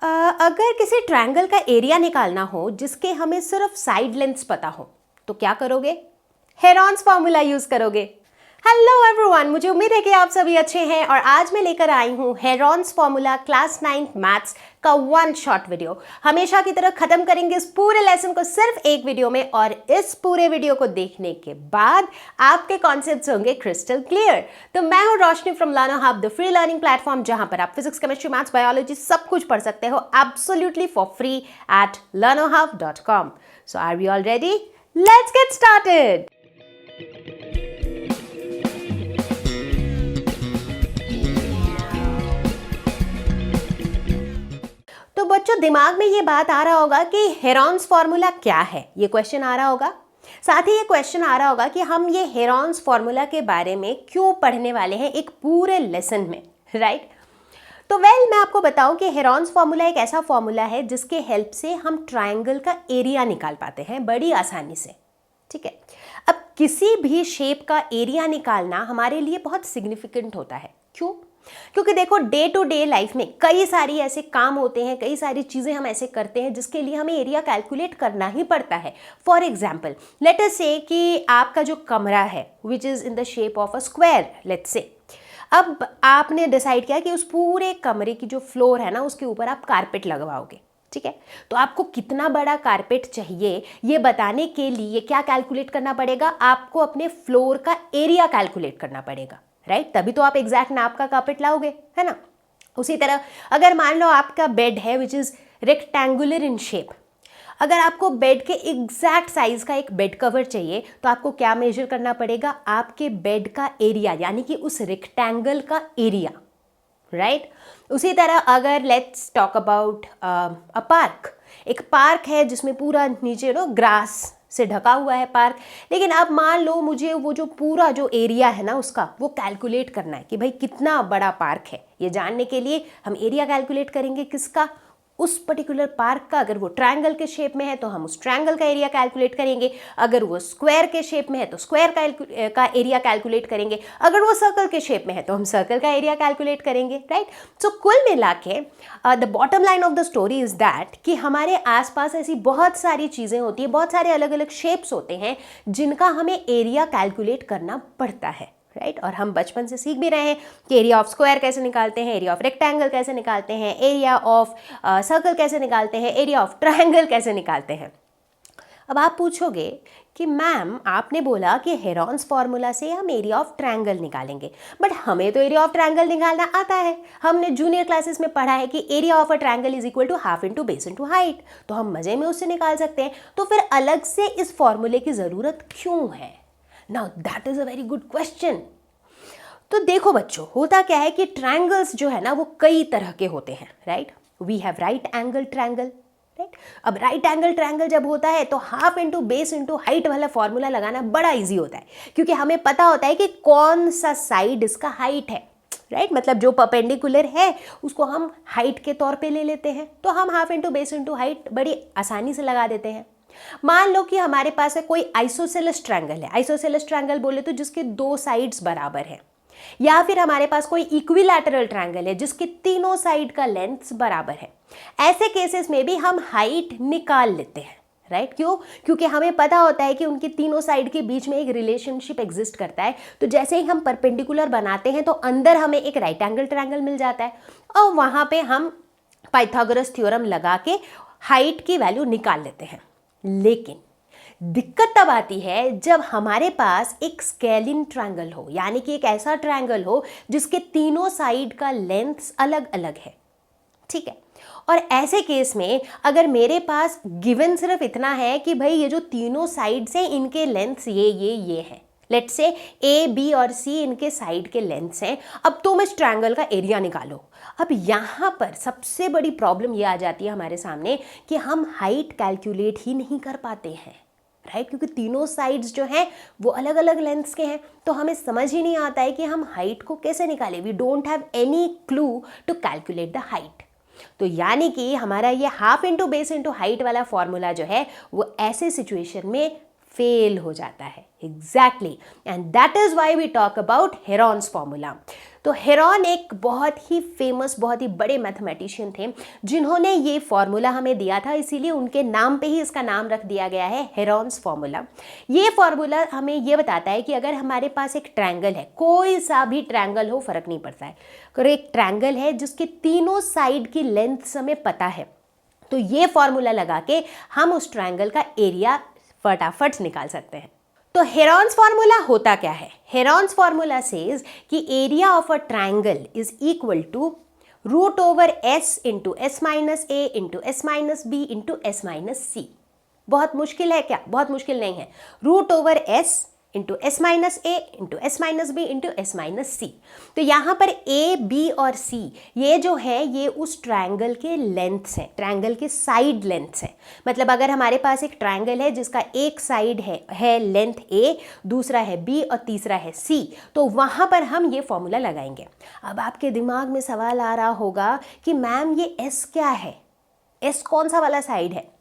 अ, अगर किसी ट्रायंगल का एरिया निकालना हो जिसके हमें सिर्फ साइड लेंथ्स पता हो तो क्या करोगे? हेरॉन्स फॉर्मूला यूज करोगे। हेलो एवरीवन, मुझे उम्मीद है कि आप सभी अच्छे हैं और आज मैं लेकर आई हूं हेरॉन्स फॉर्मूला क्लास 9 मैथ्स का वन शॉट वीडियो। हमेशा की तरह खत्म करेंगे इस पूरे लेसन को सिर्फ एक वीडियो में और इस पूरे वीडियो को देखने के बाद आपके कॉन्सेप्ट्स होंगे क्रिस्टल क्लियर। तो मैं हूं Roshni from Learno Hub, the free learning platform जहां पर आप फिजिक्स, केमिस्ट्री, मैथ्स, बायोलॉजी सब कुछ पढ़ सकते हो absolutely for free at learnohub.com। So are we all ready? Let's get started. तो बच्चों, दिमाग में ये बात आ रहा होगा कि हेरॉन्स फॉर्मूला क्या है, ये क्वेश्चन आ रहा होगा। साथ ही ये क्वेश्चन आ रहा होगा कि हम ये हेरॉन्स फॉर्मूला के बारे में क्यों पढ़ने वाले हैं एक पूरे लेसन में, राइट? तो मैं आपको बताऊं कि हेरॉन्स फॉर्मूला एक ऐसा फॉर्मूला है जिसके हेल्प से हम ट्रायंगल का एरिया निकाल पाते हैं बड़ी आसानी से, ठीक है। अब किसी भी शेप का एरिया निकालना हमारे लिए बहुत सिग्निफिकेंट होता है। क्यों? क्योंकि देखो, डे टू डे लाइफ में कई सारी ऐसे काम होते हैं, कई सारी चीज़ें हम ऐसे करते हैं जिसके लिए हमें एरिया कैलकुलेट करना ही पड़ता है। फॉर एग्जाम्पल, लेट अस से कि आपका जो कमरा है which is in the shape of a square, let's say. अब आपने डिसाइड किया कि उस पूरे कमरे की जो फ्लोर है ना, उसके ऊपर आप कारपेट लगवाओगे, ठीक है। तो आपको कितना बड़ा कारपेट चाहिए ये बताने के लिए क्या कैलकुलेट करना पड़ेगा? आपको अपने फ्लोर का एरिया कैलकुलेट करना पड़ेगा, राइट? तभी तो आप एग्जैक्ट नाप का कारपेट लाओगे, है ना। उसी तरह अगर मान लो आपका बेड है which is rectangular in shape, अगर आपको बेड के एग्जैक्ट साइज का एक बेड कवर चाहिए तो आपको क्या मेजर करना पड़ेगा? आपके बेड का एरिया, यानी कि उस रेक्टेंगल का एरिया, राइट? उसी तरह अगर let's talk about a park, एक पार्क है जिसमें पूरा नीचे ग्रास से ढका हुआ है पार्क, लेकिन अब मान लो मुझे वो जो पूरा जो एरिया है ना उसका वो कैलकुलेट करना है कि भाई कितना बड़ा पार्क है। ये जानने के लिए हम एरिया कैलकुलेट करेंगे किसका? उस पर्टिकुलर पार्क का। अगर वो ट्रायंगल के शेप में है तो हम उस ट्रायंगल का एरिया कैलकुलेट करेंगे, अगर वो स्क्वायर के शेप में है तो स्क्वायर का एरिया कैलकुलेट करेंगे, अगर वो सर्कल के शेप में है तो हम सर्कल का एरिया कैलकुलेट करेंगे, राइट? सो कुल मिला के the bottom line of the story is that कि हमारे आसपास ऐसी बहुत सारी चीज़ें होती हैं, बहुत सारे अलग अलग शेप्स होते हैं जिनका हमें एरिया कैलकुलेट करना पड़ता है, राइट? और हम बचपन से सीख भी रहे हैं कि एरिया ऑफ स्क्वायर कैसे निकालते हैं, एरिया ऑफ रेक्टेंगल कैसे निकालते हैं, एरिया ऑफ सर्कल कैसे निकालते हैं, एरिया ऑफ ट्रायंगल कैसे निकालते हैं। अब आप पूछोगे कि मैम आपने बोला कि हेरॉन्स फॉर्मूला से हम एरिया ऑफ ट्रायंगल निकालेंगे, बट हमें तो एरिया ऑफ ट्रायंगल निकालना आता है। हमने जूनियर क्लासेस में पढ़ा है कि area of a triangle is equal to half into base into height, तो हम मजे में उससे निकाल सकते हैं। तो फिर अलग से इस फॉर्मूले की ज़रूरत क्यों है? Now that is a very good question. तो देखो बच्चों, होता क्या है कि ट्रायंगल्स जो है ना वो कई तरह के होते हैं, right? We have right angle triangle, right? अब राइट एंगल ट्रायंगल जब होता है तो half into base into height वाला फॉर्मूला लगाना बड़ा इजी होता है, क्योंकि हमें पता होता है कि कौन सा साइड इसका हाइट है, राइट? मतलब जो परपेंडिकुलर है उसको हम हाइट के तौर पे ले लेते हैं, तो हम half into base into height बड़ी आसानी से लगा देते हैं। मान लो कि हमारे पास है कोई आइसोसेलेस ट्रायंगल है। आइसोसेलेस ट्रायंगल बोले तो जिसके दो साइड्स बराबर है, या फिर हमारे पास कोई इक्विलैटरल ट्रायंगल है जिसके तीनों साइड का लेंथ बराबर है। ऐसे केसेस में भी हम हाइट निकाल लेते हैं, राइट? क्यों? क्योंकि हमें पता होता है कि उनकी तीनों साइड के बीच में एक रिलेशनशिप एग्जिस्ट करता है। तो जैसे ही हम परपेंडिकुलर बनाते हैं तो अंदर हमें एक राइट एंगल ट्रायंगल मिल जाता है और वहां पे हम पाइथागोरस थ्योरम लगा के हाइट की वैल्यू निकाल लेते हैं। लेकिन दिक्कत तब आती है जब हमारे पास एक स्केलिन ट्रायंगल हो, यानी कि एक ऐसा ट्रायंगल हो जिसके तीनों साइड का लेंथ अलग अलग है, ठीक है। और ऐसे केस में अगर मेरे पास गिवन सिर्फ इतना है कि भाई ये जो तीनों साइड्स हैं इनके लेंथ्स ये हैं, लेट्स से ए, बी और सी इनके साइड के लेंथ्स हैं, अब तुम इस ट्रायंगल का एरिया निकालो। अब यहाँ पर सबसे बड़ी प्रॉब्लम ये आ जाती है हमारे सामने कि हम हाइट कैलकुलेट ही नहीं कर पाते हैं, राइट? क्योंकि तीनों साइड्स जो हैं वो अलग अलग लेंथ्स के हैं, तो हमें समझ ही नहीं आता है कि हम हाइट को कैसे निकालें। We don't have any clue to calculate the height. तो यानी कि हमारा ये half into base into height वाला फॉर्मूला जो है वो ऐसे सिचुएशन में फेल हो जाता है। Exactly, and that is why we talk about Heron's formula. तो हेरॉन एक बहुत ही फेमस, बहुत ही बड़े मैथमेटिशियन थे जिन्होंने ये फॉर्मूला हमें दिया था, इसीलिए उनके नाम पे ही इसका नाम रख दिया गया है हेरॉन्स फॉर्मूला। ये फॉर्मूला हमें ये बताता है कि अगर हमारे पास एक ट्रायंगल है, कोई सा भी ट्रायंगल हो, फर्क नहीं पड़ता है, अगर एक ट्रायंगल है जिसके तीनों साइड की लेंथ हमें पता है, तो ये फॉर्मूला लगा के हम उस ट्रायंगल का एरिया फटाफट निकाल सकते हैं। तो हेरॉन्स फार्मूला होता क्या है? हेरॉन्स फार्मूला सेज कि area of a triangle is equal to root over S into S minus A into S minus B into S minus C. बहुत मुश्किल है क्या? बहुत मुश्किल नहीं है। Root over S into S minus A into S minus B into S minus C. तो यहाँ पर ए, बी और सी ये जो है ये उस ट्रायंगल के लेंथ्स हैं, ट्रायंगल के साइड लेंथ्स हैं। मतलब अगर हमारे पास एक ट्रायंगल है जिसका एक साइड है लेंथ ए, दूसरा है बी और तीसरा है सी, तो वहाँ पर हम ये फॉर्मूला लगाएंगे। अब आपके दिमाग में सवाल आ रहा होगा कि मैम ये एस क्या है? एस कौन सा वाला साइड है?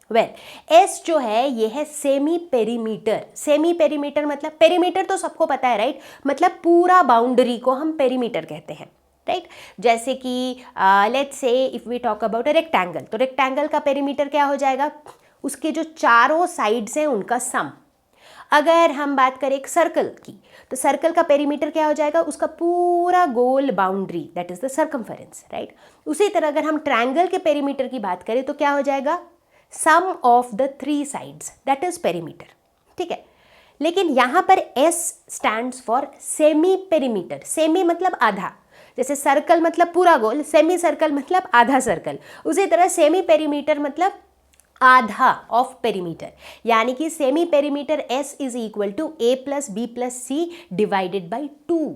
एस जो है ये है सेमी पेरीमीटर। सेमी पेरीमीटर मतलब, पेरीमीटर तो सबको पता है राइट, मतलब पूरा बाउंड्री को हम पेरीमीटर कहते हैं राइट। जैसे कि let's say if we talk about a rectangle, तो रेक्टेंगल का पेरीमीटर क्या हो जाएगा? उसके जो चारों साइड्स हैं उनका सम। अगर हम बात करें एक सर्कल की, तो सर्कल का पेरीमीटर क्या हो जाएगा? उसका पूरा गोल boundary, that is the circumference right. उसी तरह अगर हम ट्रायंगल के पेरीमीटर की बात करें तो क्या हो जाएगा? Sum of the three sides, that is perimeter. ठीक है, लेकिन यहां पर S stands for semi perimeter. Semi मतलब आधा, जैसे सर्कल मतलब पूरा गोल, सेमी सर्कल मतलब आधा सर्कल, उसी तरह सेमी पेरीमीटर मतलब आधा ऑफ पेरीमीटर। यानी कि semi perimeter S is equal to A plus B plus C divided by 2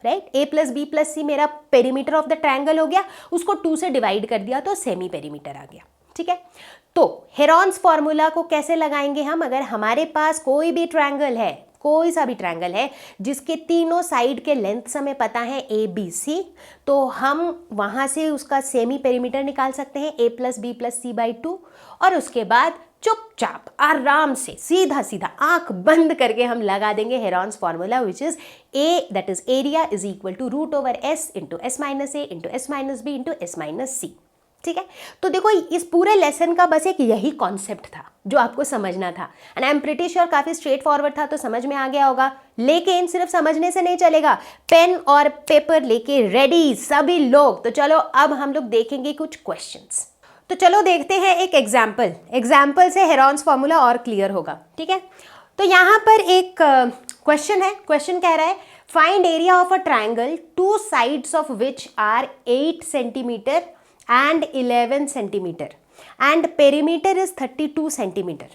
right. A plus B plus C मेरा पेरीमीटर ऑफ द ट्रायंगल हो गया, उसको 2 से डिवाइड कर दिया तो सेमी पेरीमीटर आ गया। ठीक है, तो हेरॉन्स फॉर्मूला को कैसे लगाएंगे हम? अगर हमारे पास कोई भी ट्रायंगल है, कोई सा भी ट्रायंगल है जिसके तीनों साइड के लेंथ हमें पता है A B C, तो हम वहां से उसका सेमी पेरीमीटर निकाल सकते हैं A plus B plus C by 2, और उसके बाद चुपचाप आराम से सीधा सीधा आंख बंद करके हम लगा देंगे Heron's formula, which is A that is area is equal to root over S into S minus A into S minus B into S minus C. ठीक है, तो देखो इस पूरे लेसन का बस एक यही कॉन्सेप्ट था जो आपको समझना था, and I am pretty sure काफी स्ट्रेट फॉरवर्ड था, तो समझ में आ गया होगा। लेकिन सिर्फ समझने से नहीं चलेगा, पेन और पेपर लेके रेडी सभी लोग। तो चलो अब हम लोग देखेंगे कुछ क्वेश्चंस। तो चलो देखते हैं एक एग्जाम्पल से हेरॉन्स फॉर्मूला और क्लियर होगा। ठीक है, तो यहाँ पर एक क्वेश्चन है। क्वेश्चन कह रहा है find area of a triangle two sides of which are 8 centimetre and 11 centimetre and perimeter is 32 centimetre.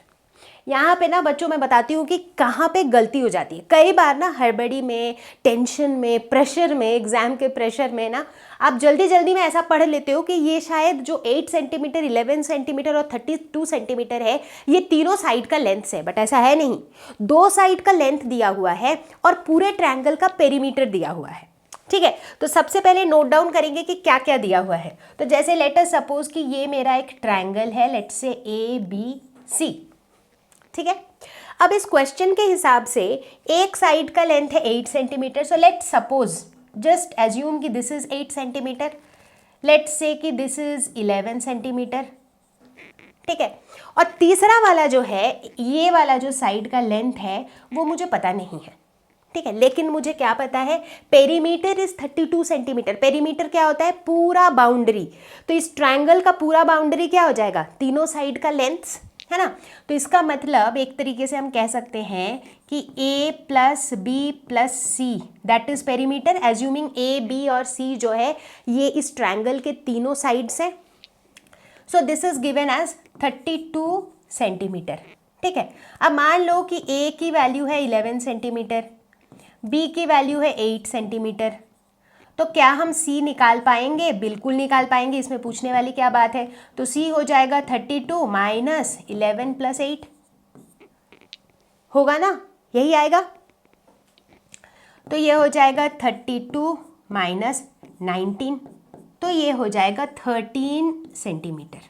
यहाँ पे ना बच्चों मैं बताती हूँ कि कहाँ पे गलती हो जाती है। कई बार ना हड़बड़ी में, टेंशन में, प्रेशर में, एग्जाम के प्रेशर में ना आप जल्दी जल्दी में ऐसा पढ़ लेते हो कि ये शायद जो 8 सेंटीमीटर, 11 सेंटीमीटर और 32 सेंटीमीटर है ये तीनों साइड का लेंथ है, बट ऐसा है नहीं। 2 साइड का लेंथ दिया हुआ है और पूरे ट्रायंगल का पेरीमीटर दिया हुआ है। ठीक है, तो सबसे पहले नोट डाउन करेंगे कि क्या क्या दिया हुआ है। तो जैसे लेट अस सपोज कि ये मेरा एक ट्रायंगल है, लेट्स से ABC। ठीक है, अब इस क्वेश्चन के हिसाब से एक साइड का लेंथ है 8 centimetre. So let's suppose, just assume कि this is 8 centimetre, let's say कि दिस इज 11 सेंटीमीटर। ठीक है, और तीसरा वाला जो है, ये वाला जो साइड का लेंथ है वो मुझे पता नहीं है। ठीक है, लेकिन मुझे क्या पता है, पेरीमीटर इज 32 सेंटीमीटर। पेरीमीटर क्या होता है? पूरा बाउंड्री। तो इस ट्रायंगल का पूरा बाउंड्री क्या हो जाएगा? तीनों साइड का लेंथ, है ना। तो इसका मतलब एक तरीके से हम कह सकते हैं कि A plus B plus C that is perimeter, assuming A, B और C जो है ये इस ट्रायंगल के तीनों साइड्स हैं। So this is given as 32 centimetre. ठीक है, अब मान लो कि A की वैल्यू है 11 सेंटीमीटर, B की वैल्यू है 8 सेंटीमीटर, तो क्या हम C निकाल पाएंगे? बिल्कुल निकाल पाएंगे, इसमें पूछने वाली क्या बात है। तो C हो जाएगा 32 माइनस 11 प्लस 8, होगा ना, यही आएगा। तो ये हो जाएगा 32 माइनस 19, तो ये हो जाएगा 13 सेंटीमीटर।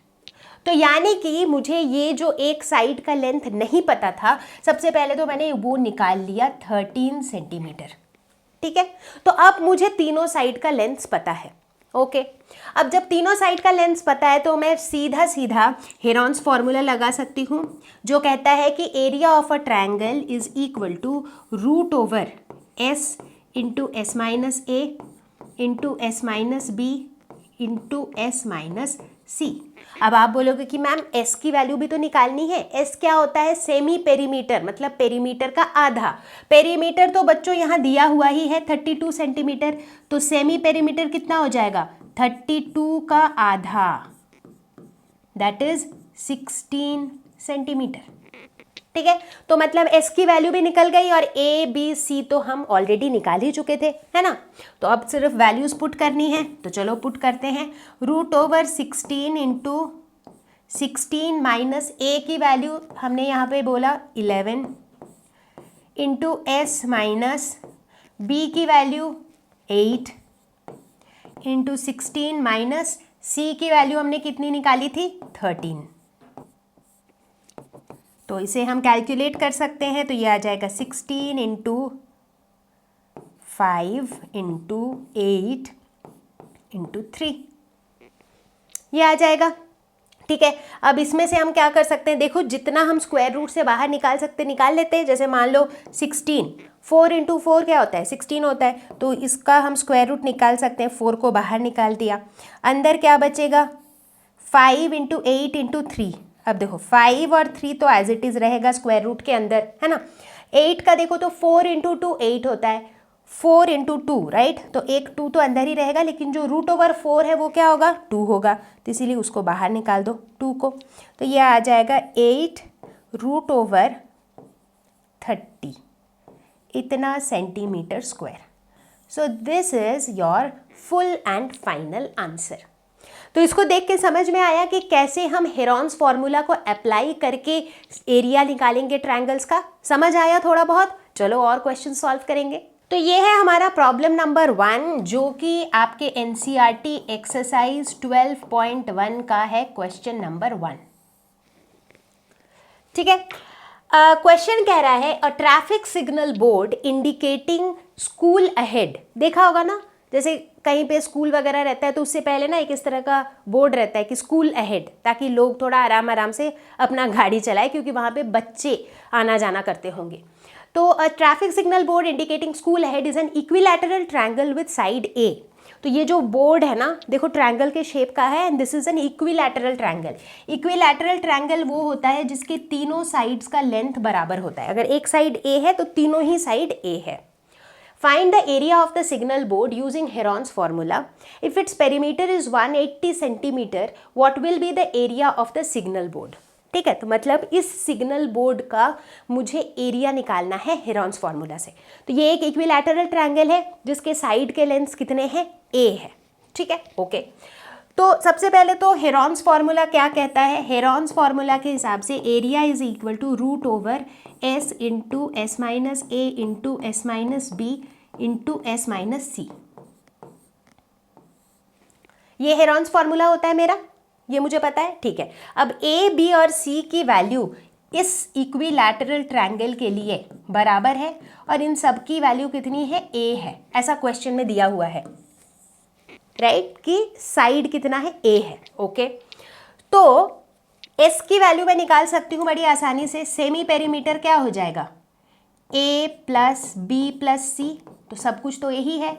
तो यानी कि मुझे ये जो एक साइड का लेंथ नहीं पता था, सबसे पहले तो मैंने वो निकाल लिया 13 सेंटीमीटर। ठीक है, तो अब मुझे तीनों साइड का लेंथ पता है। ओके, अब जब तीनों साइड का लेंथ पता है तो मैं सीधा सीधा हेरॉन्स फॉर्मूला लगा सकती हूँ, जो कहता है कि area of a triangle is equal to root over S into S minus A into S minus B into S minus C. अब आप बोलोगे कि मैम एस की वैल्यू भी तो निकालनी है। एस क्या होता है? सेमी पेरीमीटर, मतलब पेरीमीटर का आधा। पेरीमीटर तो बच्चों यहाँ दिया हुआ ही है 32 सेंटीमीटर, तो सेमी पेरीमीटर कितना हो जाएगा? 32 का आधा, दैट इज 16 सेंटीमीटर। ठीक है, तो मतलब एस की वैल्यू भी निकल गई और ए बी सी तो हम ऑलरेडी निकाल ही चुके थे, है ना। तो अब सिर्फ वैल्यूज पुट करनी है, तो चलो पुट करते हैं। रूट ओवर 16 इंटू 16 माइनस ए की वैल्यू हमने यहाँ पे बोला 11 इंटू एस माइनस बी की वैल्यू 8 इंटू 16 माइनस सी की वैल्यू हमने कितनी निकाली थी? 13। तो इसे हम कैलकुलेट कर सकते हैं, तो ये आ जाएगा 16 इंटू 5 इंटू 8 इंटू 3, ये आ जाएगा। ठीक है, अब इसमें से हम क्या कर सकते हैं? देखो, जितना हम स्क्वायर रूट से बाहर निकाल सकते निकाल लेते हैं। जैसे मान लो 16, 4 इंटू 4 क्या होता है? 16 होता है, तो इसका हम स्क्वायर रूट निकाल सकते हैं। 4 को बाहर निकाल दिया, अंदर क्या बचेगा? 5 इंटू 8 इंटू 3। अब देखो 5 और 3 तो एज इट इज़ रहेगा स्क्वायर रूट के अंदर, है ना। 8 का देखो तो 4 इंटू 2 8 होता है, 4 इंटू 2, राइट। तो एक 2 तो अंदर ही रहेगा, लेकिन जो रूट ओवर 4 है वो क्या होगा? 2 होगा, तो इसीलिए उसको बाहर निकाल दो 2 को। तो ये आ जाएगा 8 रूट ओवर 30, इतना centimetre square. So this is your full and final answer. तो इसको देख के समझ में आया कि कैसे हम हेरॉन्स फॉर्मूला को अप्लाई करके एरिया निकालेंगे ट्रायंगल्स का। समझ आया थोड़ा बहुत? चलो और क्वेश्चन सॉल्व करेंगे। तो ये है हमारा प्रॉब्लम नंबर 1, जो कि आपके एनसीईआरटी एक्सरसाइज 12.1 का है, क्वेश्चन नंबर 1। ठीक है, क्वेश्चन कह रहा है अ traffic signal board indicating school ahead. देखा होगा ना, जैसे कहीं पे स्कूल वगैरह रहता है तो उससे पहले ना एक इस तरह का बोर्ड रहता है कि स्कूल अहेड, ताकि लोग थोड़ा आराम आराम से अपना गाड़ी चलाए, क्योंकि वहाँ पे बच्चे आना जाना करते होंगे। तो a traffic signal board indicating school ahead is an equilateral triangle with side A. तो ये जो बोर्ड है ना, देखो ट्रायंगल के शेप का है, and this is an equilateral triangle. Equilateral triangle वो होता है जिसके तीनों साइड्स का लेंथ बराबर होता है। अगर एक साइड ए है तो तीनों ही साइड ए है। Find the area of the signal board using Heron's formula. If its perimeter is 180 centimeter, what will be the area of the signal board? ठीक है, तो मतलब इस सिग्नल बोर्ड का मुझे एरिया निकालना है हेरॉन्स फॉर्मूला से। तो ये एक इक्विलैटरल ट्रायंगल है जिसके साइड के लेंथ्स कितने हैं? ए है। ठीक है, ओके। तो सबसे पहले तो हेरॉन्स फॉर्मूला क्या कहता है? हेरॉन्स फॉर्मूला के हिसाब से area is equal to root over S into S minus A into S minus B into S minus C. ये हेरॉन्स फॉर्मूला होता है मेरा, ये मुझे पता है। ठीक है, अब ए बी और सी की वैल्यू इस इक्विलैटरल ट्रायंगल के लिए बराबर है, और इन सब की वैल्यू कितनी है? ए है। ऐसा क्वेश्चन में दिया हुआ है, राइट, कि साइड कितना है? ए है। ओके, तो एस की वैल्यू मैं निकाल सकती हूँ बड़ी आसानी से। सेमी पेरीमीटर क्या हो जाएगा? ए प्लस बी प्लस सी, तो सब कुछ तो यही है,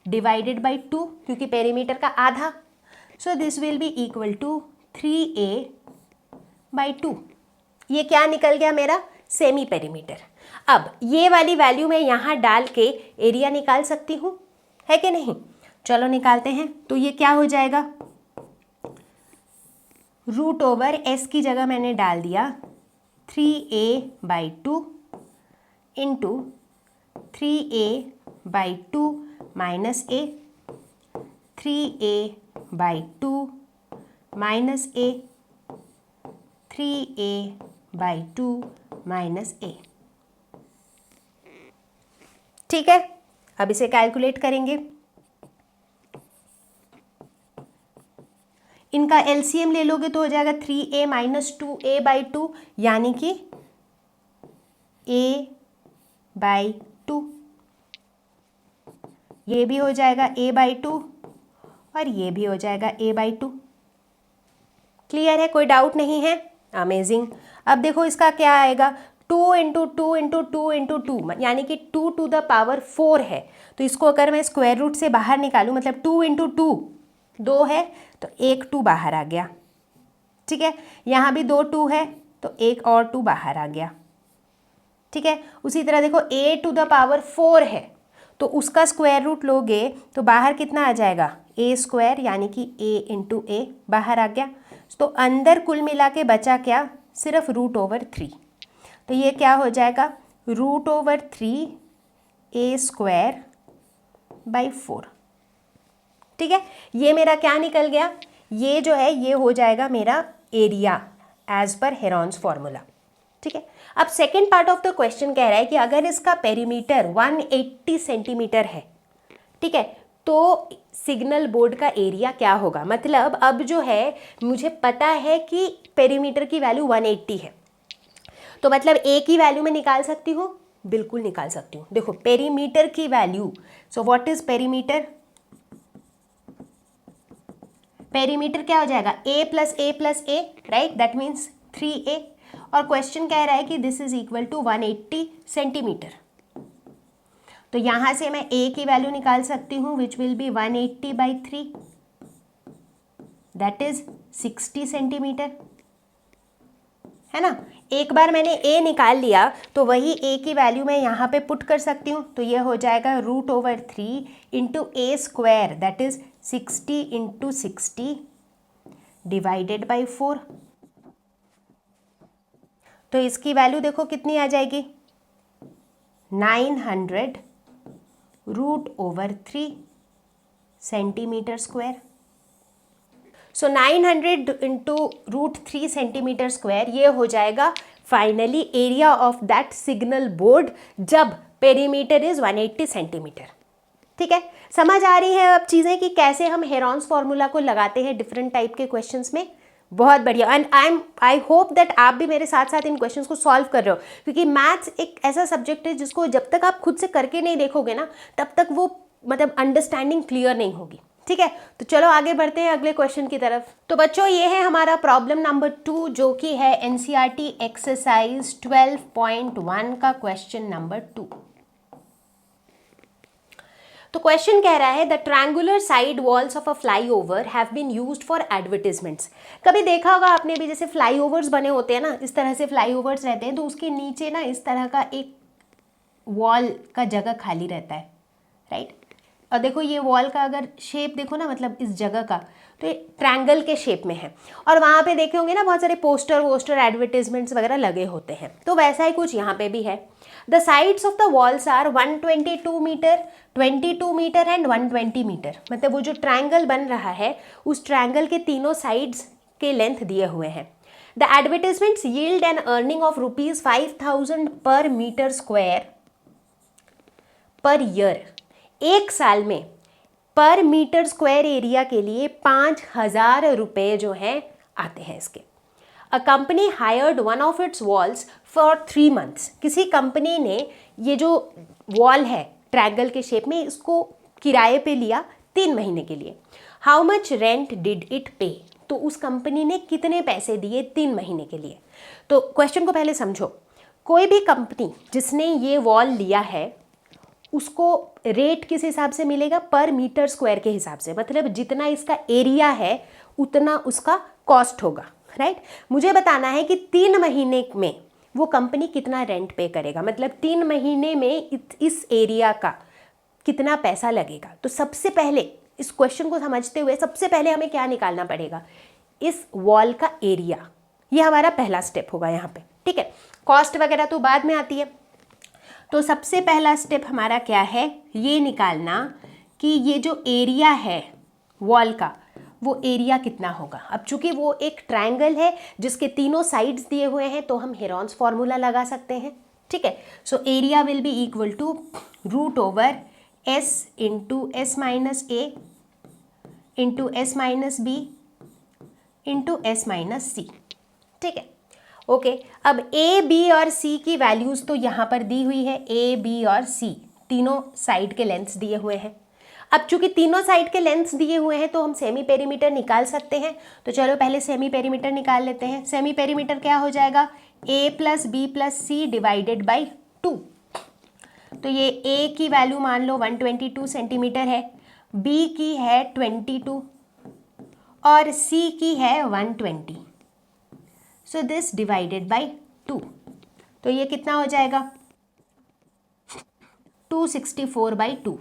डिवाइडेड बाई 2, क्योंकि पेरीमीटर का आधा। So this will be equal to 3a by 2। ये क्या निकल गया मेरा? Semi perimeter. अब ये वाली वैल्यू मैं यहाँ डाल के एरिया निकाल सकती हूँ, है कि नहीं? चलो निकालते हैं। तो ये क्या हो जाएगा? रूट ओवर एस की जगह मैंने डाल दिया 3a by 2 into 3a by 2 minus A, 3a by 2 minus A, 3a by 2 minus A. ठीक है, अब इसे कैलकुलेट करेंगे। इनका एलसीएम ले लोगे तो हो जाएगा 3a माइनस 2a बाई 2, यानी कि a बाई 2, ये भी हो जाएगा a बाई 2 और ये भी हो जाएगा a बाई 2। क्लियर है, कोई डाउट नहीं है? अमेजिंग। अब देखो इसका क्या आएगा, 2 इंटू 2 इंटू 2 इंटू 2, यानी कि 2 टू द पावर 4 है। तो इसको अगर मैं स्क्वायर रूट से बाहर निकालूं, मतलब 2 इंटू 2 2 है तो एक 2 बाहर आ गया। ठीक है, यहाँ भी 2 2 है तो एक और 2 बाहर आ गया। ठीक है, उसी तरह देखो a टू द पावर 4 है तो उसका स्क्वायर रूट लोगे तो बाहर कितना आ जाएगा, a स्क्वायर, यानी कि a इंटू a बाहर आ गया। तो अंदर कुल मिला के बचा क्या, सिर्फ √3। तो ये क्या हो जाएगा, √3a स्क्वायर बाई 4। ठीक है, ये मेरा क्या निकल गया, ये जो है ये हो जाएगा मेरा area as per Heron's formula. ठीक है, अब second part of the question कह रहा है कि अगर इसका पेरीमीटर 180 सेंटीमीटर है, ठीक है, तो सिग्नल बोर्ड का एरिया क्या होगा। मतलब अब जो है मुझे पता है कि पेरीमीटर की वैल्यू 180 है, तो मतलब a की वैल्यू मैं निकाल सकती हूँ, बिल्कुल निकाल सकती हूँ। देखो पेरीमीटर की value, so what is perimeter, perimeter क्या हो जाएगा, a plus a plus a, right, that means 3a। और क्वेश्चन कह रहा है कि this is equal to 180 centimetre. तो यहां से मैं a की वैल्यू निकाल सकती हूं which will be 180 by 3, that is 60 centimetre, है ना। एक बार मैंने a निकाल लिया तो वही a की वैल्यू मैं यहाँ पे पुट कर सकती हूँ। तो ये हो जाएगा √3 into a square, that is 60 into 60 divided by 4। तो इसकी वैल्यू देखो कितनी आ जाएगी, 900 √3 सेंटीमीटर स्क्वायर। सो 900 इंटू √3 सेंटीमीटर स्क्वायर, ये हो जाएगा finally area of that signal board जब पेरीमीटर इज 180 सेंटीमीटर। ठीक है, समझ आ रही है अब चीज़ें कि कैसे हम हेरॉन्स फॉर्मूला को लगाते हैं डिफरेंट टाइप के क्वेश्चंस में। बहुत बढ़िया, एंड आई होप दैट आप भी मेरे साथ साथ इन क्वेश्चंस को सॉल्व कर रहे हो, क्योंकि मैथ्स एक ऐसा सब्जेक्ट है जिसको जब तक आप खुद से करके नहीं देखोगे ना तब तक वो मतलब अंडरस्टैंडिंग क्लियर नहीं होगी। ठीक है, तो चलो आगे बढ़ते हैं अगले क्वेश्चन की तरफ। तो बच्चों ये है हमारा प्रॉब्लम नंबर 2 जो कि है एनसीईआरटी एक्सरसाइज 12.1 का क्वेश्चन नंबर 2। तो क्वेश्चन कह रहा है the triangular side walls of a flyover have been used for advertisements. कभी देखा होगा आपने भी, जैसे फ्लाईओवर्स बने होते हैं ना, इस तरह से फ्लाईओवर्स रहते हैं तो उसके नीचे ना इस तरह का एक वॉल का जगह खाली रहता है, राइट। और देखो ये वॉल का अगर शेप देखो ना, मतलब इस जगह का, तो ये ट्रायंगल के शेप में है और वहाँ पे देखे होंगे ना बहुत सारे पोस्टर वोस्टर एडवर्टीजमेंट्स वगैरह लगे होते हैं। तो वैसा ही कुछ यहाँ पे भी है। The sides of the walls are 122 metre, 22 metre and 120 metre. मतलब वो जो ट्रायंगल बन रहा है उस ट्रायंगल के तीनों साइड्स के लेंथ दिए हुए हैं। The advertisements yield an earning of ₹5000 per metre square per year. एक साल में पर मीटर स्क्वायर एरिया के लिए 5000 रुपये जो हैं आते हैं इसके। A company hired one of its walls for 3 months। किसी कंपनी ने ये जो वॉल है ट्रायंगल के शेप में, इसको किराए पे लिया 3 महीने के लिए। How much rent did it पे। तो उस कंपनी ने कितने पैसे दिए 3 महीने के लिए। तो क्वेश्चन को पहले समझो। कोई भी कंपनी जिसने ये वॉल लिया है उसको रेट किस हिसाब से मिलेगा, पर मीटर स्क्वायर के हिसाब से। मतलब जितना इसका एरिया है उतना उसका कॉस्ट होगा, राइट। मुझे बताना है कि 3 महीने में वो कंपनी कितना रेंट पे करेगा, मतलब 3 महीने में इस एरिया का कितना पैसा लगेगा। तो सबसे पहले इस क्वेश्चन को समझते हुए सबसे पहले हमें क्या निकालना पड़ेगा, इस वॉल का एरिया। ये हमारा पहला स्टेप होगा यहाँ पे, ठीक है। कॉस्ट वगैरह तो बाद में आती है। तो सबसे पहला स्टेप हमारा क्या है, ये निकालना कि ये जो एरिया है वॉल का वो एरिया कितना होगा। अब चूंकि वो एक ट्रायंगल है जिसके तीनों साइड्स दिए हुए हैं तो हम हेरॉन्स फॉर्मूला लगा सकते हैं, ठीक है। So area will be equal to √S into S minus A into S minus B into S minus C. ठीक है, ओके। अब ए, बी और सी की वैल्यूज़ तो यहाँ पर दी हुई है, ए, बी और सी तीनों साइड के लेंथ्स दिए हुए हैं। अब चूंकि तीनों साइड के लेंथ्स दिए हुए हैं तो हम सेमी पेरीमीटर निकाल सकते हैं। तो चलो पहले सेमी पेरीमीटर निकाल लेते हैं। सेमी पेरीमीटर क्या हो जाएगा, A plus B plus C divided by 2। तो ये ए की वैल्यू मान लो 122 सेंटीमीटर है, बी की है 22 और सी की है 120। So this divided by 2। तो ये कितना हो जाएगा, 264/2,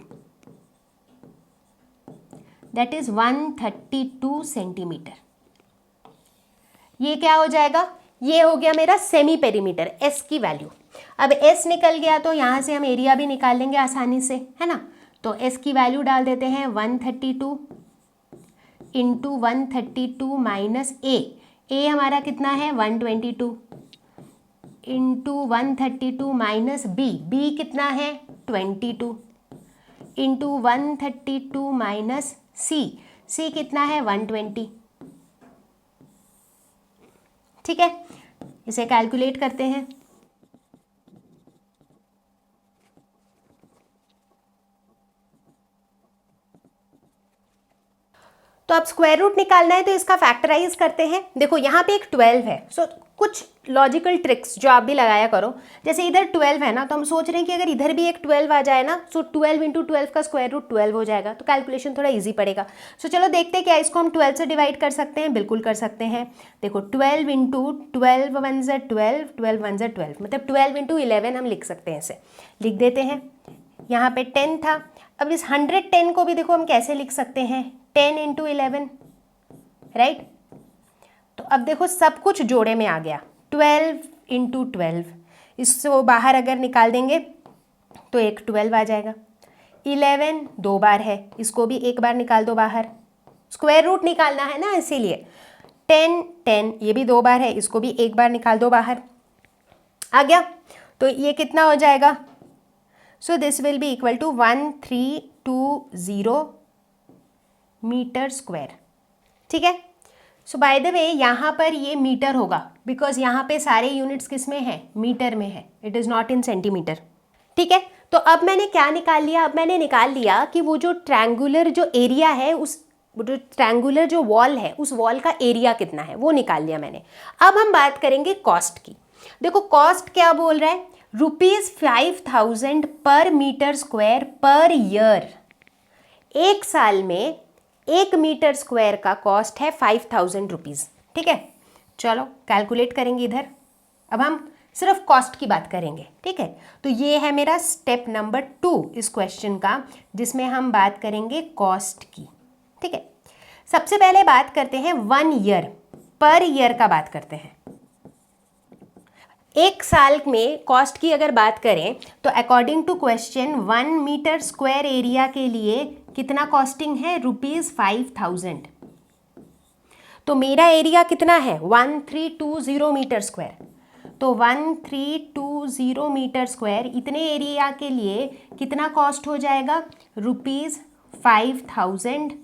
दैट इज 132 सेंटीमीटर। ये क्या हो जाएगा, ये हो गया मेरा सेमी पेरीमीटर, एस की वैल्यू। अब एस निकल गया तो यहाँ से हम एरिया भी निकाल लेंगे आसानी से, है ना। तो एस की वैल्यू डाल देते हैं 132 इंटू 132 माइनस ए हमारा कितना है 122 इंटू 132 माइनस बी कितना है 22 इंटू 132 माइनस सी कितना है 120। ठीक है, इसे कैलकुलेट करते हैं। तो अब स्क्वायर रूट निकालना है तो इसका फैक्टराइज करते हैं। देखो यहाँ पे एक 12 है, सो कुछ लॉजिकल ट्रिक्स जो आप भी लगाया करो। जैसे इधर 12 है ना, तो हम सोच रहे हैं कि अगर इधर भी एक 12 आ जाए ना, सो 12 इंटू 12 का स्क्वायर रूट 12 हो जाएगा, तो कैलकुलेशन थोड़ा इजी पड़ेगा। सो चलो देखते हैं क्या इसको हम 12 से डिवाइड कर सकते हैं। बिल्कुल कर सकते हैं। देखो 12 इंटू 12 1 ज़ा 12, 12 1 ज़ा 12, मतलब 12 इंटू 11 हम लिख सकते हैं। इसे लिख देते हैं। यहाँ पे 10 था। अब इस 110 को भी देखो हम कैसे लिख सकते हैं, 10 इंटू 11, राइट। तो अब देखो सब कुछ जोड़े में आ गया, 12 इंटू 12, इसको बाहर अगर निकाल देंगे तो एक 12 आ जाएगा। 11 दो बार है, इसको भी एक बार निकाल दो बाहर, स्क्वायर रूट निकालना है ना, इसीलिए 10 10 ये भी दो बार है, इसको भी एक बार निकाल दो बाहर, आ गया। तो ये कितना हो जाएगा, so this will be equal to 1320 metre square. ठीक है। सो बाय द वे यहाँ पर ये मीटर होगा, बिकॉज यहाँ पे सारे यूनिट्स किस में है, मीटर में है, it is not in centimetre. ठीक है। तो अब मैंने क्या निकाल लिया, अब मैंने निकाल लिया कि वो जो ट्रायंगुलर जो एरिया है, उस जो ट्रायंगुलर जो वॉल है, उस वॉल का एरिया कितना है वो निकाल लिया मैंने। अब हम बात करेंगे कॉस्ट की। देखो कॉस्ट क्या बोल रहा है, ₹5000 per metre square per year. एक साल में 1 मीटर स्क्वायर का कॉस्ट है 5000 रुपीज़। ठीक है, चलो कैलकुलेट करेंगे इधर। अब हम सिर्फ कॉस्ट की बात करेंगे। ठीक है, तो ये है मेरा स्टेप नंबर 2 इस क्वेश्चन का, जिसमें हम बात करेंगे कॉस्ट की। ठीक है, सबसे पहले बात करते हैं 1 ईयर, पर ईयर का बात करते हैं। एक साल में कॉस्ट की अगर बात करें तो according to question 1 metre square area के लिए कितना कॉस्टिंग है, ₹5000। तो मेरा एरिया कितना है 1320 मीटर स्क्वायर। तो 1320 मीटर स्क्वायर, इतने एरिया के लिए कितना कॉस्ट हो जाएगा, ₹5000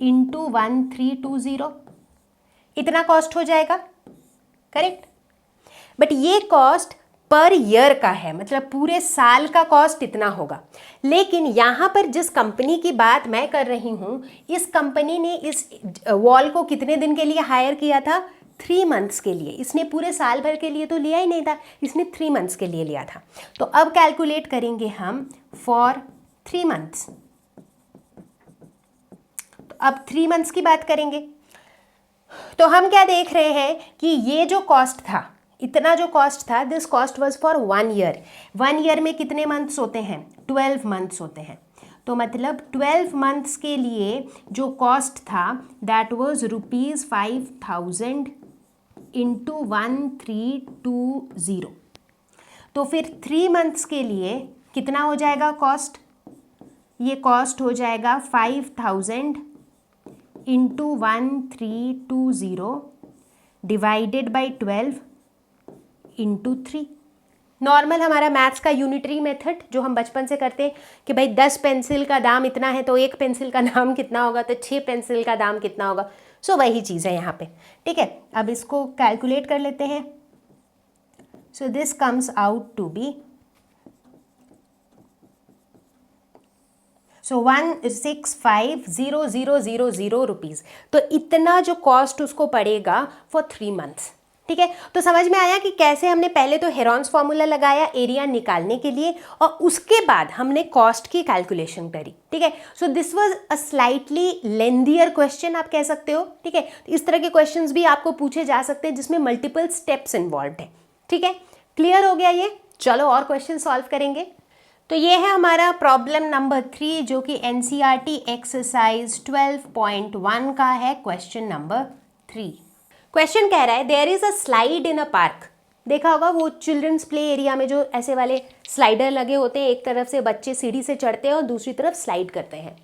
इंटू 1320, इतना कॉस्ट हो जाएगा, करेक्ट। बट ये कॉस्ट पर ईयर का है, मतलब पूरे साल का कॉस्ट इतना होगा। लेकिन यहाँ पर जिस कंपनी की बात मैं कर रही हूँ, इस कंपनी ने इस वॉल को कितने दिन के लिए हायर किया था, 3 मंथ्स के लिए। इसने पूरे साल भर के लिए तो लिया ही नहीं था, इसने 3 मंथ्स के लिए लिया था। तो अब कैलकुलेट करेंगे हम फॉर 3 मंथ्स। तो अब 3 मंथ्स की बात करेंगे। तो हम क्या देख रहे हैं कि ये जो कॉस्ट था, इतना जो कॉस्ट था, this cost was for 1 year. 1 year में कितने मंथ्स होते हैं, 12 मंथ्स होते हैं। तो मतलब 12 मंथ्स के लिए जो कॉस्ट था दैट वाज ₹5000 इंटू 1320। तो फिर 3 मंथ्स के लिए कितना हो जाएगा कॉस्ट, ये कॉस्ट हो जाएगा 5000 into 1320 divided by 12 into 3। Normal हमारा मैथ्स का यूनिटरी मेथड जो हम बचपन से करते हैं कि भाई 10 पेंसिल का दाम इतना है तो 1 पेंसिल का दाम कितना होगा, तो 6 पेंसिल का दाम कितना होगा। सो वही चीज़ है यहाँ पे, ठीक है। अब इसको कैलकुलेट कर लेते हैं। So this comes out to be 165,000 rupees. तो इतना जो कॉस्ट उसको पड़ेगा फॉर 3 मंथ्स, ठीक है। तो समझ में आया कि कैसे हमने पहले तो हेरॉन्स फॉर्मूला लगाया एरिया निकालने के लिए और उसके बाद हमने कॉस्ट की कैलकुलेशन करी, ठीक है। So this was a slightly lengthier question आप कह सकते हो, ठीक है। इस तरह के क्वेश्चंस भी आपको पूछे जा सकते हैं जिसमें मल्टीपल स्टेप्स इन्वॉल्व है, ठीक है। क्लियर हो गया ये? चलो और क्वेश्चन सॉल्व करेंगे। तो ये है हमारा प्रॉब्लम नंबर 3 जो कि एनसीईआरटी एक्सरसाइज 12.1 का है, क्वेश्चन नंबर 3। क्वेश्चन कह रहा है there is a slide in a park. देखा होगा वो चिल्ड्रंस प्ले एरिया में जो ऐसे वाले स्लाइडर लगे होते हैं, एक तरफ से बच्चे सीढ़ी से चढ़ते हैं और दूसरी तरफ स्लाइड करते हैं।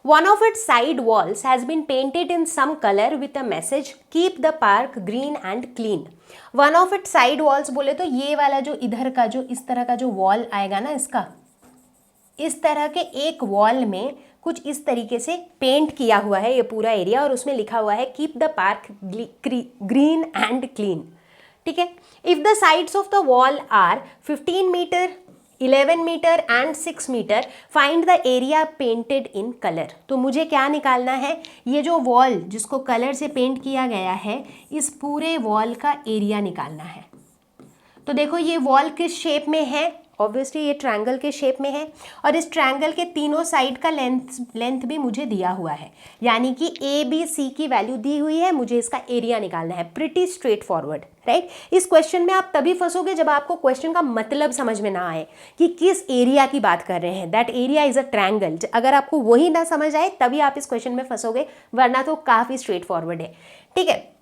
One of its side walls has been painted in some color with a message keep the park green and clean. One of its side walls बोले तो ये वाला जो इधर का जो इस तरह का जो वॉल आएगा ना, इसका इस तरह के एक वॉल में कुछ इस तरीके से पेंट किया हुआ है ये पूरा एरिया और उसमें लिखा हुआ है keep the park green and clean, ठीक है। If the sides of the wall are 15 metre 11 metre and 6 metre find the area painted in colour. तो मुझे क्या निकालना है, ये जो वॉल जिसको कलर से पेंट किया गया है इस पूरे वॉल का एरिया निकालना है। तो देखो ये वॉल किस शेप में है, ऑब्वियसली ये ट्रायंगल के शेप में है और इस ट्रायंगल के तीनों साइड का लेंथ भी मुझे दिया हुआ है, यानी कि ए बी सी की वैल्यू दी हुई है, मुझे इसका एरिया निकालना है। Pretty straight forward, right. इस क्वेश्चन में आप तभी फंसोगे जब आपको क्वेश्चन का मतलब समझ में ना आए कि किस एरिया की बात कर रहे हैं। That area is a triangle. अगर आपको वही ना समझ आए तभी आप इस क्वेश्चन में फंसोगे, वरना तो काफ़ी स्ट्रेट फॉरवर्ड है, ठीक है।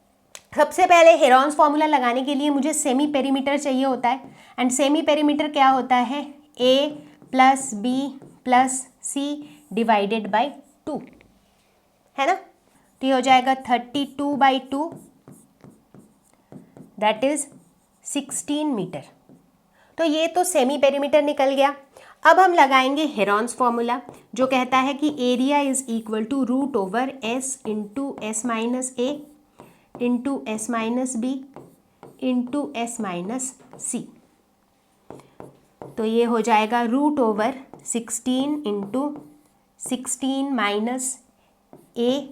सबसे पहले हेरॉन्स फॉर्मूला लगाने के लिए मुझे सेमी पेरीमीटर चाहिए होता है एंड सेमी पेरीमीटर क्या होता है, a plus B plus C divided by 2, है ना। तो ये हो जाएगा 32/2, दैट इज 16 मीटर। तो ये तो सेमी पेरीमीटर निकल गया। अब हम लगाएंगे हेरॉन्स फॉर्मूला जो कहता है कि area is equal to root over S into S minus A into S minus B into S minus C. तो ये हो जाएगा root over 16 into 16 minus A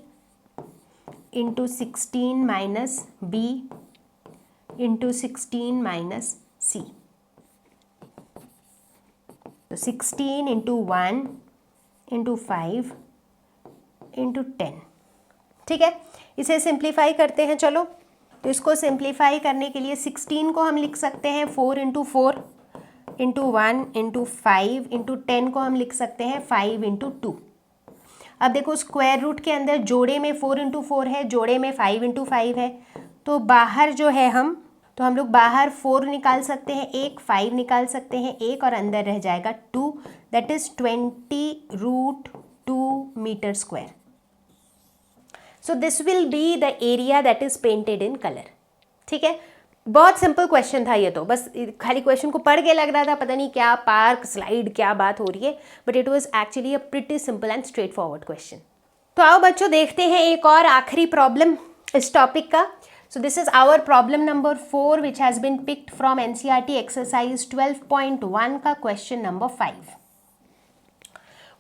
into 16 minus B into 16 minus C. तो 16 into 1 into 5 into 10, ठीक है। इसे simplify करते हैं, चलो। तो इसको सिंप्लीफाई करने के लिए 16 को हम लिख सकते हैं 4 इंटू 4 इंटू 1 इंटू 5 इंटू 10 को हम लिख सकते हैं 5 इंटू 2। अब देखो स्क्वायर रूट के अंदर जोड़े में 4 इंटू 4 है, जोड़े में 5 इंटू 5 है। तो बाहर जो है हम लोग बाहर 4 निकाल सकते हैं, एक 5 निकाल सकते हैं एक, और अंदर रह जाएगा 2, that is 20√2 metre square. So this will be the area that is painted in colour, ठीक है। बहुत सिंपल क्वेश्चन था ये तो, बस खाली क्वेश्चन को पढ़ के लग रहा था पता नहीं क्या पार्क स्लाइड क्या बात हो रही है, but it was actually a pretty simple and straight forward question. तो आओ बच्चों देखते हैं एक और आखिरी प्रॉब्लम इस टॉपिक का। So this is our problem number 4 which has been picked from NCERT exercise 12.1 का क्वेश्चन नंबर 5।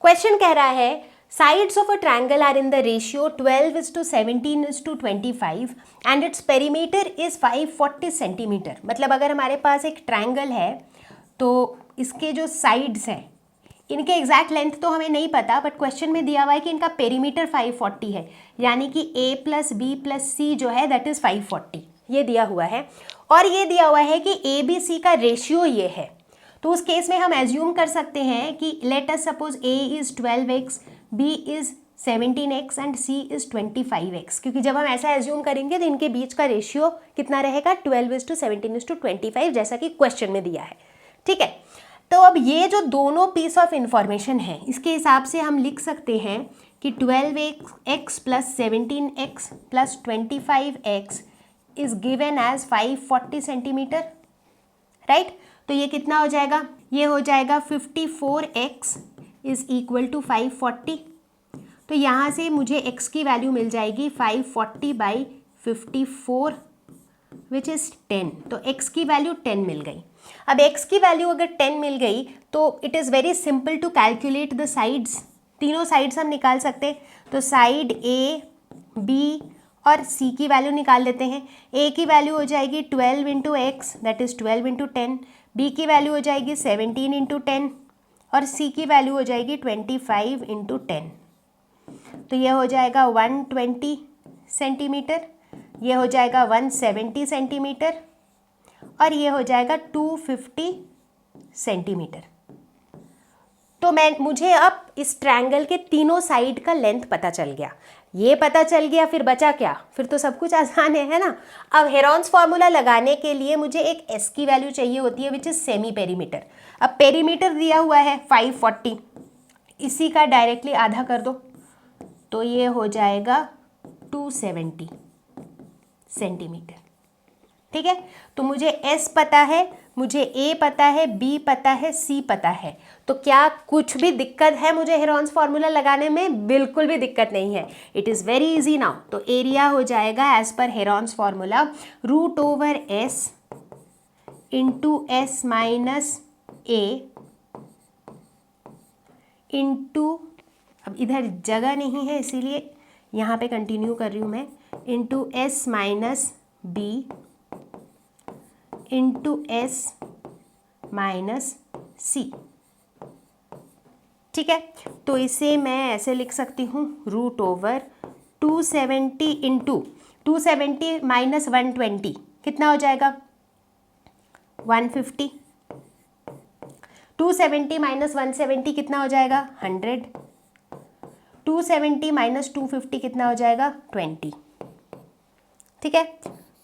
क्वेश्चन कह रहा है sides of a triangle are in the ratio 12:17:25 and its perimeter is 540 centimetre. मतलब अगर हमारे पास एक ट्रायंगल है तो इसके जो साइड्स हैं इनके एग्जैक्ट लेंथ तो हमें नहीं पता, बट क्वेश्चन में दिया हुआ है कि इनका पेरीमीटर 540 है, यानी कि a प्लस बी प्लस सी जो है दैट इज़ 540, ये दिया हुआ है। और ये दिया हुआ है कि ए बी सी का रेशियो ये है। तो उस केस में हम एज्यूम कर सकते हैं कि let us suppose a is 12x, b is 17x and c is 25x, क्योंकि जब हम ऐसा एज्यूम करेंगे तो इनके बीच का रेशियो कितना रहेगा 12:17:25, जैसा कि क्वेश्चन में दिया है, ठीक है। तो अब ये जो दोनों पीस ऑफ इंफॉर्मेशन है इसके हिसाब से हम लिख सकते हैं कि 12x plus 17x plus 25x is given as 540 centimetre, right. तो ये कितना हो जाएगा, ये हो जाएगा 54x इज इक्वल टू 540। तो यहाँ से मुझे x की वैल्यू मिल जाएगी 540/54 विच इज़ 10। तो x की वैल्यू 10 मिल गई। अब x की वैल्यू अगर 10 मिल गई तो it is very simple to calculate the sides. तीनों साइड्स हम निकाल सकते। तो साइड A, B और C की वैल्यू निकाल लेते हैं। A की वैल्यू हो जाएगी 12 इंटू एक्स, दैट इज़ 12 इंटू 10। B की वैल्यू हो जाएगी 17 इंटू 10 और C की वैल्यू हो जाएगी 25 इंटू 10। तो ये हो जाएगा 120 सेंटीमीटर, ये हो जाएगा 170 सेंटीमीटर और ये हो जाएगा 250 सेंटीमीटर। तो मुझे अब इस ट्रायंगल के तीनों साइड का लेंथ पता चल गया। ये पता चल गया, फिर बचा क्या? फिर तो सब कुछ आसान है ना। अब हेरॉन्स फार्मूला लगाने के लिए मुझे एक s की वैल्यू चाहिए होती है विच इज़ सेमी पेरीमीटर। अब पेरीमीटर दिया हुआ है 540, इसी का डायरेक्टली आधा कर दो तो ये हो जाएगा 270 सेंटीमीटर। ठीक है, तो मुझे S पता है, मुझे A पता है, B पता है, C पता है। तो क्या कुछ भी दिक्कत है मुझे हेरॉन्स फार्मूला लगाने में? बिल्कुल भी दिक्कत नहीं है। It is very easy now. तो एरिया हो जाएगा as per Heron's formula √S into S minus A into, अब इधर जगह नहीं है इसीलिए यहाँ पे कंटिन्यू कर रही हूँ मैं, into S minus B into S minus C। ठीक है, तो इसे मैं ऐसे लिख सकती हूँ √270 इंटू 270 माइनस 120 कितना हो जाएगा? 150। 270 माइनस 170 कितना हो जाएगा? 100। 270 माइनस 250 कितना हो जाएगा? 20। ठीक है,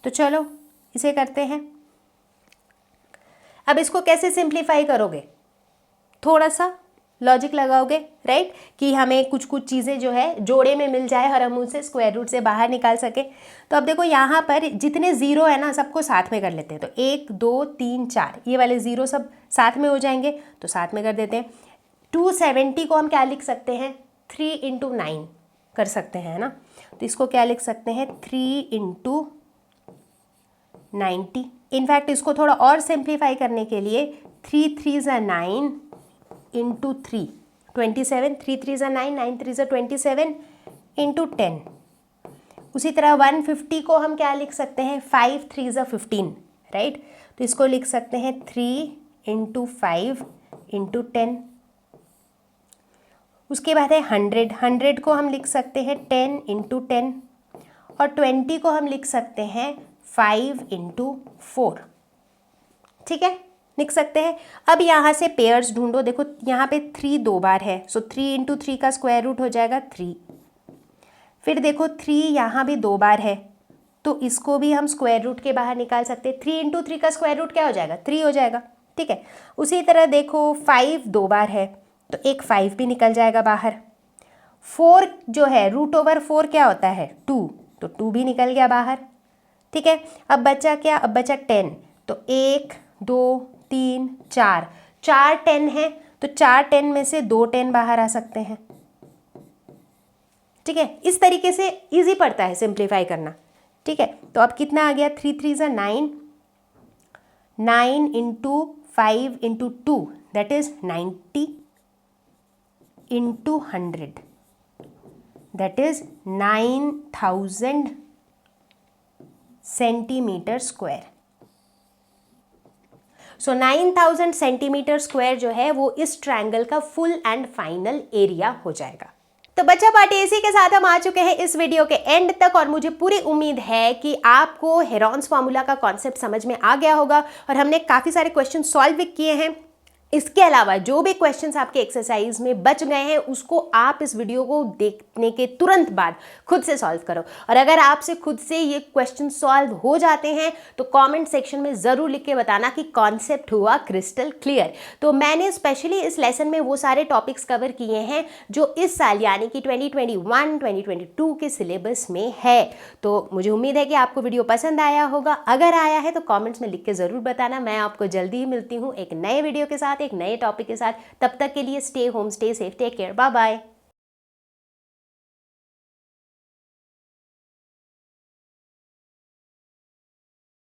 तो चलो इसे करते हैं। अब इसको कैसे सिंप्लीफाई करोगे? थोड़ा सा लॉजिक लगाओगे, राइट, कि हमें कुछ कुछ चीज़ें जो है जोड़े में मिल जाए और हम उनसे स्क्वायर रूट से बाहर निकाल सके। तो अब देखो यहाँ पर जितने ज़ीरो है ना सबको साथ में कर लेते हैं। तो 1 2 3 4 ये वाले ज़ीरो सब साथ में हो जाएंगे, तो साथ में कर देते हैं। 270 को हम क्या लिख सकते हैं? 3 इंटू 9 कर सकते हैं ना। तो इसको क्या लिख सकते हैं? 3 इंटू 90। इनफैक्ट इसको थोड़ा और सिंप्लीफाई करने के लिए 3 3 ज़ा 9 इंटू 3 27, 3 3 ज़ा 9, 9 3 ज़ा 27 इंटू 10। उसी तरह 150 को हम क्या लिख सकते हैं? 5 3 ज़ा 15, राइट। तो इसको लिख सकते हैं 3 इंटू 5 इंटू 10। उसके बाद है 100। 100 को हम लिख सकते हैं 10 इंटू 10 और 20 को हम लिख सकते हैं 5 इंटू 4। ठीक है, लिख सकते हैं। अब यहाँ से पेयर्स ढूंढो। देखो यहाँ पे 3 दो बार है, सो 3 इंटू 3 का स्क्वायर रूट हो जाएगा 3। फिर देखो 3 यहाँ भी 2 बार है, तो इसको भी हम स्क्वायर रूट के बाहर निकाल सकते हैं। 3 इंटू 3 का स्क्वायर रूट क्या हो जाएगा? 3 हो जाएगा। ठीक है, उसी तरह देखो 5 2 बार है, तो एक 5 भी निकल जाएगा बाहर। 4 जो है √4 क्या होता है? 2, तो 2 भी निकल गया बाहर। ठीक है, अब बचा क्या? अब बचा 10। तो 1 2 3 4, 4 10 है, तो 4 10 में से 2 10 बाहर आ सकते हैं। ठीक है, इस तरीके से इजी पड़ता है सिंप्लीफाई करना। ठीक है, तो अब कितना आ गया? 3 3 ज़ा 9, 9 into 5 into 2 that is 90 into 100 that is 9000 centimetre square. So 9000 centimetre square जो है वो इस ट्रायंगल का फुल एंड फाइनल एरिया हो जाएगा। तो बच्चा पार्टी, इसी के साथ हम आ चुके हैं इस वीडियो के एंड तक और मुझे पूरी उम्मीद है कि आपको हेरॉन्स फार्मूला का कॉन्सेप्ट समझ में आ गया होगा और हमने काफ़ी सारे क्वेश्चन सॉल्व भी किए हैं। इसके अलावा जो भी क्वेश्चंस आपके एक्सरसाइज में बच गए हैं उसको आप इस वीडियो को देखने के तुरंत बाद खुद से सॉल्व करो। और अगर आपसे खुद से ये क्वेश्चन सॉल्व हो जाते हैं तो कमेंट सेक्शन में ज़रूर लिख के बताना कि कॉन्सेप्ट हुआ क्रिस्टल क्लियर। तो मैंने स्पेशली इस लेसन में वो सारे टॉपिक्स कवर किए हैं जो इस साल यानी कि 2021-2022 के सिलेबस में है। तो मुझे उम्मीद है कि आपको वीडियो पसंद आया होगा। अगर आया है तो कॉमेंट्स में लिख के ज़रूर बताना। मैं आपको जल्दी ही मिलती हूँ एक नए वीडियो के साथ, एक नए टॉपिक के साथ। तब तक के लिए stay home, stay safe, take care, bye bye.